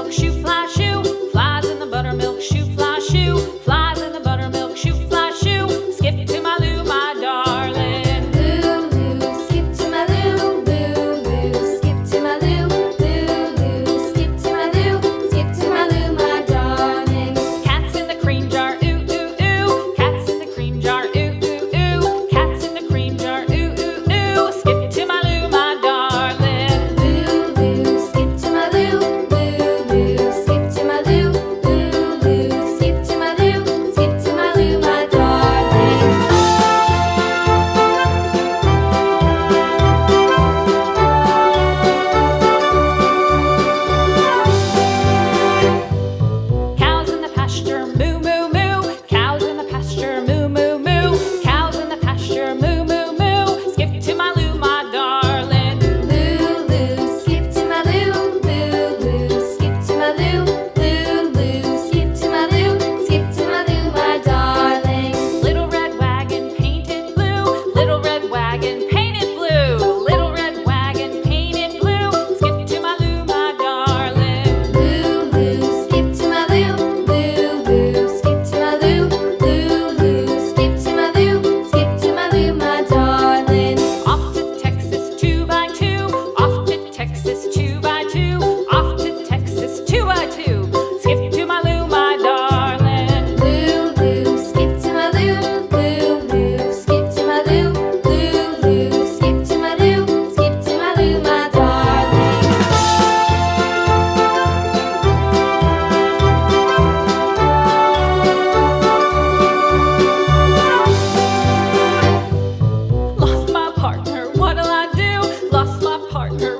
buttermilk shoe, fly shoe. Flies in the buttermilk shoe, fly shoe. Flies in the buttermilk shoe, fly shoe. Skip to my Lou, my darling. Lou, skip to my Lou, Lou, skip to my Lou, Lou, skip to my Lou, skip to my Lou, my darling. Cats in the cream jar, ooh, ooh, ooh. Cats in the cream jar, ooh, ooh, ooh. Cats in the cream jar, ooh, ooh, ooh. Skip to my Lou, my darling. Lou, skip to my Lou, Lou, skip to my Lou, Lou, skip to my Lou, skip to my Lou, my darling. Cows in the pasture, moo, moo, moo. Cows in the pasture, moo, moo, moo. Cows in the pasture, moo, moo, moo. Skip to my Lou, my darling. Lou, skip to my Lou, Lou, skip to my Lou, Lou, skip to my Lou, skip to my Lou, my darling. Little red wagon painted blue. Little red wagon painted blue. Little red wagon painted blue. Skip to my Lou, my darling. Lou, skip to my Lou, Lou, skip to my Lou, Lou, skip to my Lou, skip to my Lou, my darling. Off to Texas 2x2. Off to Texas 2x2. Off to Texas 2x2. Skip to my Lou, my darling. Lou, skip to my Lou, Lou, skip to my Lou, Lou, skip to my Lou, skip to my Lou, my darling. Lost my partner, what'll I do? Lost my partner,